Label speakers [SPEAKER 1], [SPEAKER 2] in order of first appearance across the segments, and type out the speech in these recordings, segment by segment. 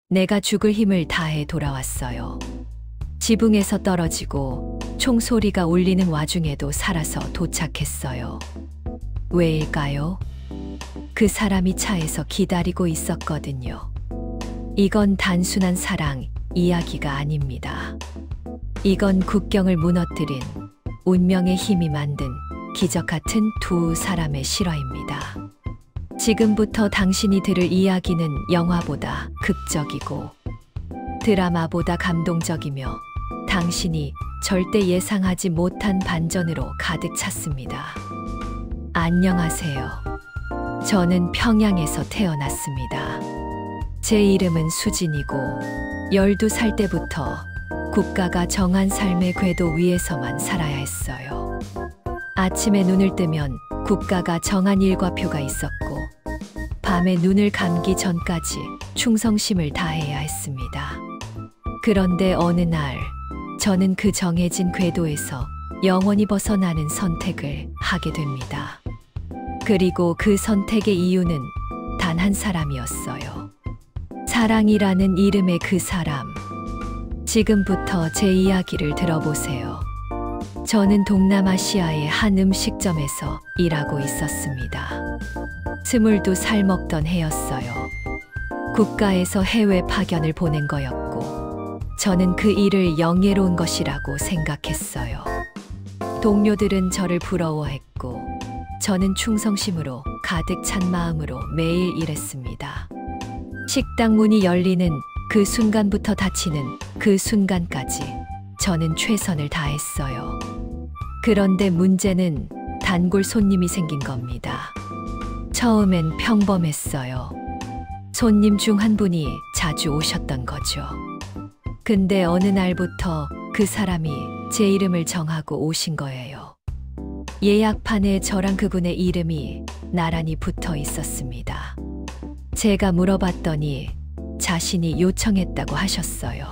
[SPEAKER 1] 내가 죽을 힘을 다해 돌아왔어요. 지붕에서 떨어지고 총소리가 울리는 와중에도 살아서 도착했어요. 왜일까요? 그 사람이 차에서 기다리고 있었거든요. 이건 단순한 사랑 이야기가 아닙니다. 이건 국경을 무너뜨린 운명의 힘이 만든 기적 같은 두 사람의 실화입니다. 지금부터 당신이 들을 이야기는 영화보다 극적이고 드라마보다 감동적이며 당신이 절대 예상하지 못한 반전으로 가득 찼습니다. 안녕하세요. 저는 평양에서 태어났습니다. 제 이름은 수진이고 12살 때부터 국가가 정한 삶의 궤도 위에서만 살아야 했어요. 아침에 눈을 뜨면 국가가 정한 일과표가 있었고 밤에 눈을 감기 전까지 충성심을 다해야 했습니다. 그런데 어느 날 저는 그 정해진 궤도에서 영원히 벗어나는 선택을 하게 됩니다. 그리고 그 선택의 이유는 단 한 사람이었어요. 사랑이라는 이름의 그 사람. 지금부터 제 이야기를 들어보세요. 저는 동남아시아의 한 음식점에서 일하고 있었습니다. 22살 먹던 해였어요. 국가에서 해외 파견을 보낸 거였고 저는 그 일을 영예로운 것이라고 생각했어요. 동료들은 저를 부러워했고 저는 충성심으로 가득 찬 마음으로 매일 일했습니다. 식당 문이 열리는 그 순간부터 닫히는 그 순간까지 저는 최선을 다했어요. 그런데 문제는 단골 손님이 생긴 겁니다. 처음엔 평범했어요. 손님 중 한 분이 자주 오셨던 거죠. 근데 어느 날부터 그 사람이 제 이름을 정하고 오신 거예요. 예약판에 저랑 그분의 이름이 나란히 붙어 있었습니다. 제가 물어봤더니 자신이 요청했다고 하셨어요.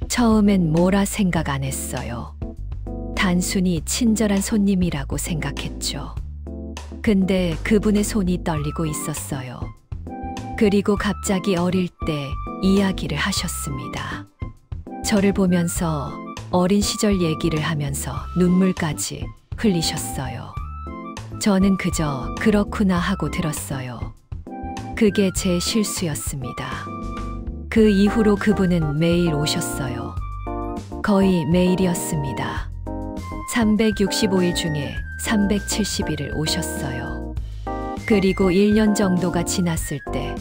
[SPEAKER 1] 처음엔 뭐라 생각 안 했어요. 단순히 친절한 손님이라고 생각했죠. 근데 그분의 손이 떨리고 있었어요. 그리고 갑자기 어릴 때 이야기를 하셨습니다. 저를 보면서 어린 시절 얘기를 하면서 눈물까지 흘리셨어요. 저는 그저 그렇구나 하고 들었어요. 그게 제 실수였습니다. 그 이후로 그분은 매일 오셨어요. 거의 매일이었습니다. 365일 중에 370일을 오셨어요. 그리고 1년 정도가 지났을 때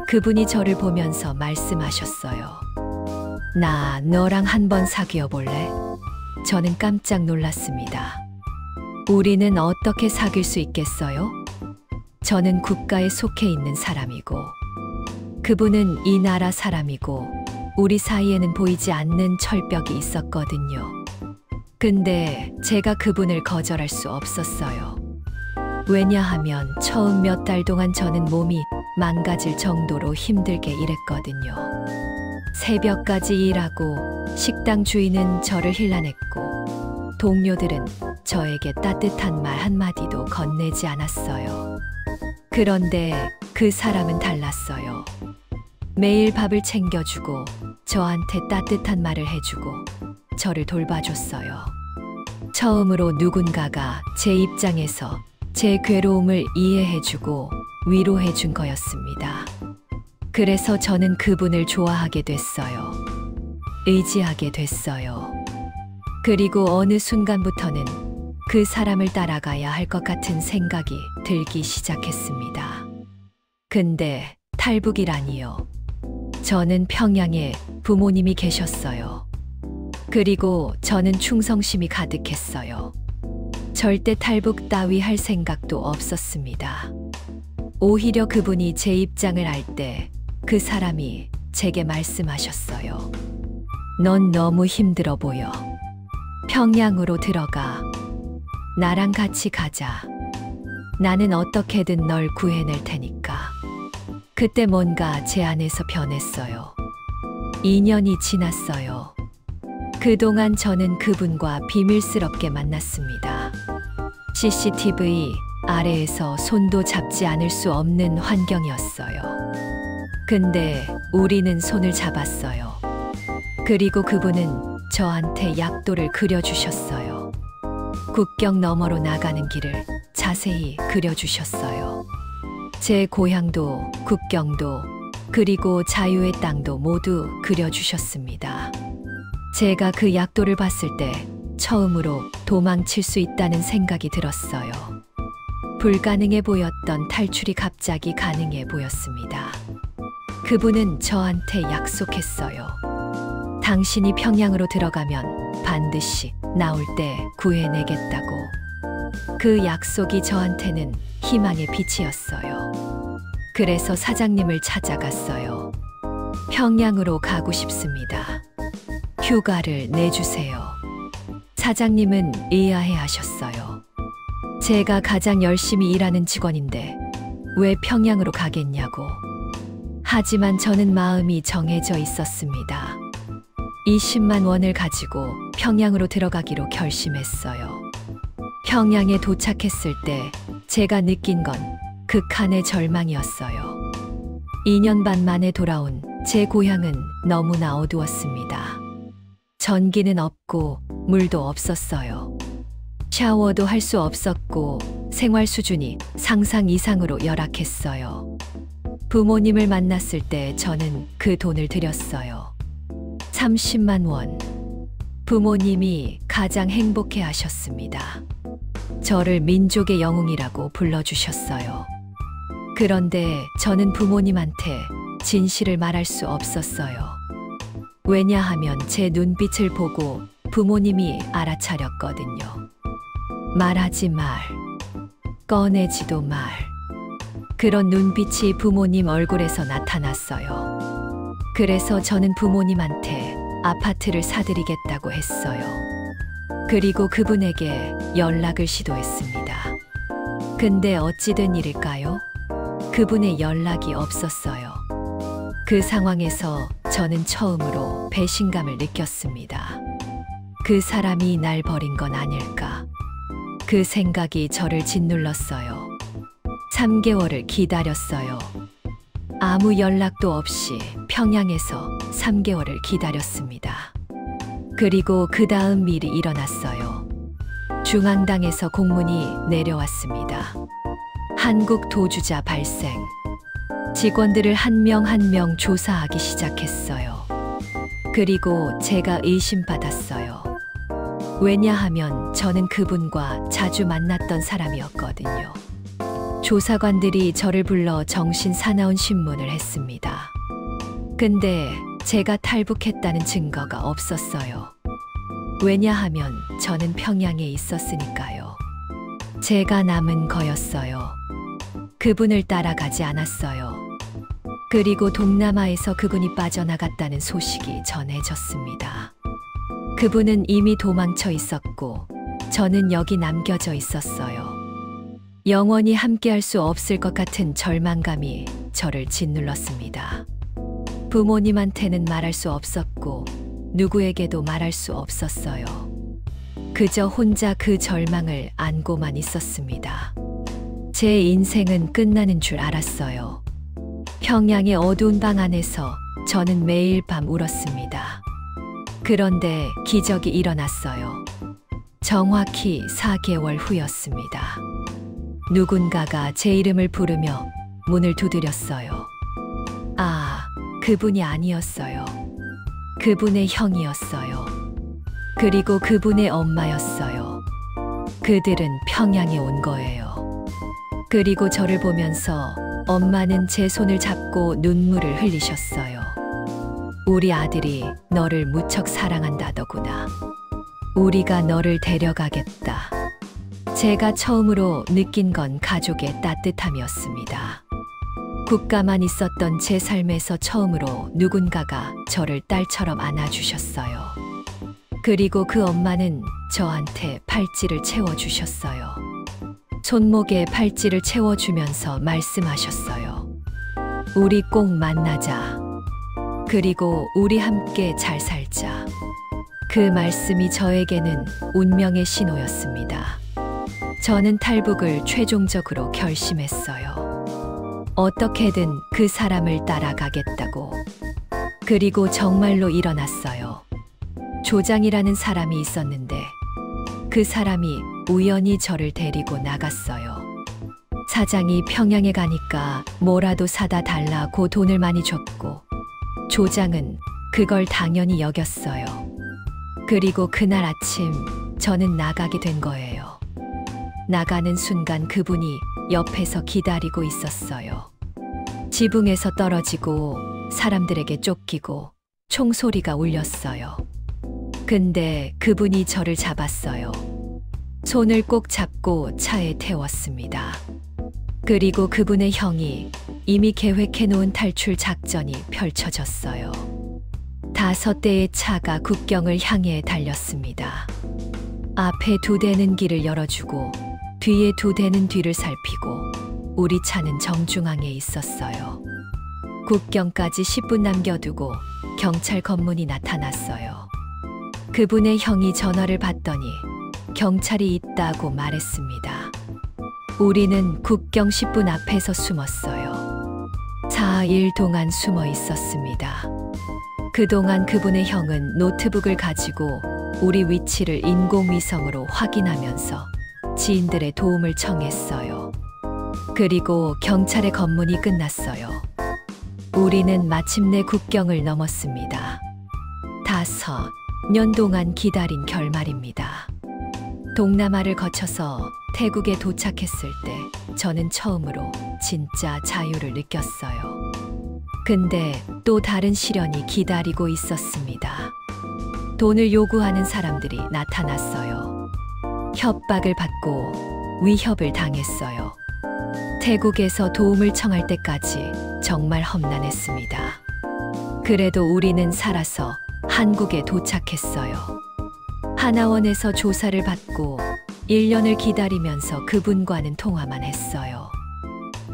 [SPEAKER 1] 그분이 저를 보면서 말씀하셨어요. 나 너랑 한번 사귀어 볼래? 저는 깜짝 놀랐습니다. 우리는 어떻게 사귈 수 있겠어요? 저는 국가에 속해 있는 사람이고 그분은 이 나라 사람이고 우리 사이에는 보이지 않는 철벽이 있었거든요. 근데 제가 그분을 거절할 수 없었어요. 왜냐하면 처음 몇 달 동안 저는 몸이 망가질 정도로 힘들게 일했거든요. 새벽까지 일하고 식당 주인은 저를 힐난했고 동료들은 저에게 따뜻한 말 한마디도 건네지 않았어요. 그런데 그 사람은 달랐어요. 매일 밥을 챙겨주고 저한테 따뜻한 말을 해주고 저를 돌봐줬어요. 처음으로 누군가가 제 입장에서 제 괴로움을 이해해주고 위로해준 거였습니다. 그래서 저는 그분을 좋아하게 됐어요. 의지하게 됐어요. 그리고 어느 순간부터는 그 사람을 따라가야 할 것 같은 생각이 들기 시작했습니다. 근데 탈북이라니요. 저는 평양에 부모님이 계셨어요. 그리고 저는 충성심이 가득했어요. 절대 탈북 따위 할 생각도 없었습니다. 오히려 그분이 제 입장을 알 때 그 사람이 제게 말씀하셨어요. 넌 너무 힘들어 보여. 평양으로 들어가. 나랑 같이 가자. 나는 어떻게든 널 구해낼 테니까. 그때 뭔가 제 안에서 변했어요. 2년이 지났어요. 그동안 저는 그분과 비밀스럽게 만났습니다. CCTV 아래에서 손도 잡지 않을 수 없는 환경이었어요. 근데 우리는 손을 잡았어요. 그리고 그분은 저한테 약도를 그려주셨어요. 국경 너머로 나가는 길을 자세히 그려주셨어요. 제 고향도 국경도 그리고 자유의 땅도 모두 그려주셨습니다. 제가 그 약도를 봤을 때 처음으로 도망칠 수 있다는 생각이 들었어요. 불가능해 보였던 탈출이 갑자기 가능해 보였습니다. 그분은 저한테 약속했어요. 당신이 평양으로 들어가면 반드시 나올 때 구해내겠다고. 그 약속이 저한테는 희망의 빛이었어요. 그래서 사장님을 찾아갔어요. 평양으로 가고 싶습니다. 휴가를 내주세요. 사장님은 의아해 하셨어요. 제가 가장 열심히 일하는 직원인데 왜 평양으로 가겠냐고. 하지만 저는 마음이 정해져 있었습니다. 20만 원을 가지고 평양으로 들어가기로 결심했어요. 평양에 도착했을 때 제가 느낀 건 극한의 절망이었어요. 2년 반 만에 돌아온 제 고향은 너무나 어두웠습니다. 전기는 없고 물도 없었어요. 샤워도 할 수 없었고 생활 수준이 상상 이상으로 열악했어요. 부모님을 만났을 때 저는 그 돈을 드렸어요. 30만 원. 부모님이 가장 행복해 하셨습니다. 저를 민족의 영웅이라고 불러주셨어요. 그런데 저는 부모님한테 진실을 말할 수 없었어요. 왜냐하면 제 눈빛을 보고 부모님이 알아차렸거든요. 말하지 말. 꺼내지도 말. 그런 눈빛이 부모님 얼굴에서 나타났어요. 그래서 저는 부모님한테 아파트를 사드리겠다고 했어요. 그리고 그분에게 연락을 시도했습니다. 근데 어찌 된 일일까요? 그분의 연락이 없었어요. 그 상황에서 저는 처음으로 배신감을 느꼈습니다. 그 사람이 날 버린 건 아닐까. 그 생각이 저를 짓눌렀어요. 3개월을 기다렸어요. 아무 연락도 없이 평양에서 3개월을 기다렸습니다. 그리고 그 다음 일이 일어났어요. 중앙당에서 공문이 내려왔습니다. 한국 도주자 발생. 직원들을 한 명 한 명 조사하기 시작했어요. 그리고 제가 의심받았어요. 왜냐하면 저는 그분과 자주 만났던 사람이었거든요. 조사관들이 저를 불러 정신 사나운 신문을 했습니다. 근데 제가 탈북했다는 증거가 없었어요. 왜냐하면 저는 평양에 있었으니까요. 제가 남은 거였어요. 그분을 따라가지 않았어요. 그리고 동남아에서 그분이 빠져나갔다는 소식이 전해졌습니다. 그분은 이미 도망쳐 있었고 저는 여기 남겨져 있었어요. 영원히 함께할 수 없을 것 같은 절망감이 저를 짓눌렀습니다. 부모님한테는 말할 수 없었고 누구에게도 말할 수 없었어요. 그저 혼자 그 절망을 안고만 있었습니다. 제 인생은 끝나는 줄 알았어요. 평양의 어두운 방 안에서 저는 매일 밤 울었습니다. 그런데 기적이 일어났어요. 정확히 4개월 후였습니다. 누군가가 제 이름을 부르며 문을 두드렸어요. 아, 그분이 아니었어요. 그분의 형이었어요. 그리고 그분의 엄마였어요. 그들은 평양에 온 거예요. 그리고 저를 보면서 엄마는 제 손을 잡고 눈물을 흘리셨어요. 우리 아들이 너를 무척 사랑한다더구나. 우리가 너를 데려가겠다. 제가 처음으로 느낀 건 가족의 따뜻함이었습니다. 국가만 있었던 제 삶에서 처음으로 누군가가 저를 딸처럼 안아주셨어요. 그리고 그 엄마는 저한테 팔찌를 채워주셨어요. 손목에 팔찌를 채워주면서 말씀하셨어요. 우리 꼭 만나자. 그리고 우리 함께 잘 살자. 그 말씀이 저에게는 운명의 신호였습니다. 저는 탈북을 최종적으로 결심했어요. 어떻게든 그 사람을 따라가겠다고. 그리고 정말로 일어났어요. 조장이라는 사람이 있었는데 그 사람이 우연히 저를 데리고 나갔어요. 사장이 평양에 가니까 뭐라도 사다 달라고 돈을 많이 줬고 조장은 그걸 당연히 여겼어요. 그리고 그날 아침 저는 나가게 된 거예요. 나가는 순간 그분이 옆에서 기다리고 있었어요. 지붕에서 떨어지고 사람들에게 쫓기고 총소리가 울렸어요. 근데 그분이 저를 잡았어요. 손을 꼭 잡고 차에 태웠습니다. 그리고 그분의 형이 이미 계획해 놓은 탈출 작전이 펼쳐졌어요. 5대의 차가 국경을 향해 달렸습니다. 앞에 2대는 길을 열어주고 뒤에 2대는 뒤를 살피고 우리 차는 정중앙에 있었어요. 국경까지 10분 남겨두고 경찰 검문이 나타났어요. 그분의 형이 전화를 받더니 경찰이 있다고 말했습니다. 우리는 국경 10분 앞에서 숨었어요. 4일 동안 숨어 있었습니다. 그동안 그분의 형은 노트북을 가지고 우리 위치를 인공위성으로 확인하면서 지인들의 도움을 청했어요. 그리고 경찰의 검문이 끝났어요. 우리는 마침내 국경을 넘었습니다. 5년 동안 기다린 결말입니다. 동남아를 거쳐서 태국에 도착했을 때 저는 처음으로 진짜 자유를 느꼈어요. 근데 또 다른 시련이 기다리고 있었습니다. 돈을 요구하는 사람들이 나타났어요. 협박을 받고 위협을 당했어요. 태국에서 도움을 청할 때까지 정말 험난했습니다. 그래도 우리는 살아서 한국에 도착했어요. 하나원에서 조사를 받고 1년을 기다리면서 그분과는 통화만 했어요.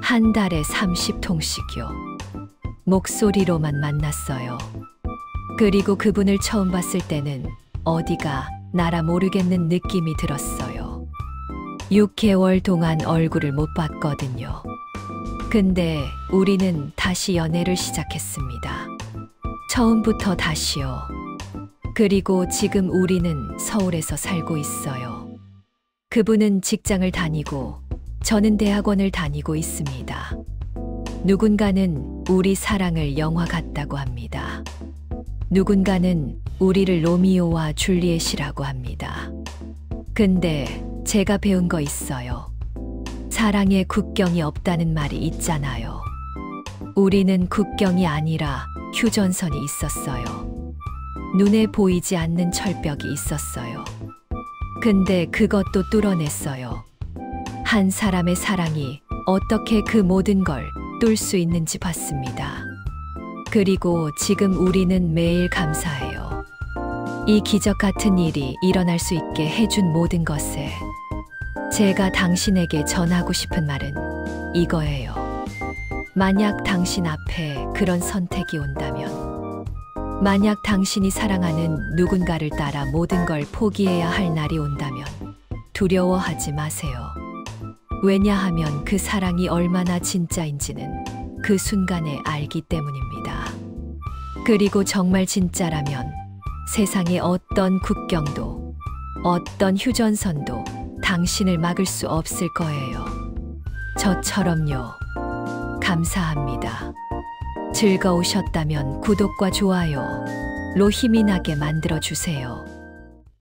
[SPEAKER 1] 한 달에 30통씩요. 목소리로만 만났어요. 그리고 그분을 처음 봤을 때는 어디가 나라 모르겠는 느낌이 들었어요. 6개월 동안 얼굴을 못 봤거든요. 근데 우리는 다시 연애를 시작했습니다. 처음부터 다시요. 그리고 지금 우리는 서울에서 살고 있어요. 그분은 직장을 다니고 저는 대학원을 다니고 있습니다. 누군가는 우리 사랑을 영화 같다고 합니다. 누군가는 우리를 로미오와 줄리엣이라고 합니다. 근데 제가 배운 거 있어요. 사랑에 국경이 없다는 말이 있잖아요. 우리는 국경이 아니라 휴전선이 있었어요. 눈에 보이지 않는 철벽이 있었어요. 근데 그것도 뚫어냈어요. 한 사람의 사랑이 어떻게 그 모든 걸 뚫을 수 있는지 봤습니다. 그리고 지금 우리는 매일 감사해요. 이 기적 같은 일이 일어날 수 있게 해준 모든 것에 제가 당신에게 전하고 싶은 말은 이거예요. 만약 당신 앞에 그런 선택이 온다면, 만약 당신이 사랑하는 누군가를 따라 모든 걸 포기해야 할 날이 온다면 두려워하지 마세요. 왜냐하면 그 사랑이 얼마나 진짜인지는 그 순간에 알기 때문입니다. 그리고 정말 진짜라면 세상의 어떤 국경도, 어떤 휴전선도 당신을 막을 수 없을 거예요. 저처럼요. 감사합니다. 즐거우셨다면 구독과 좋아요로 힘이 나게 만들어주세요.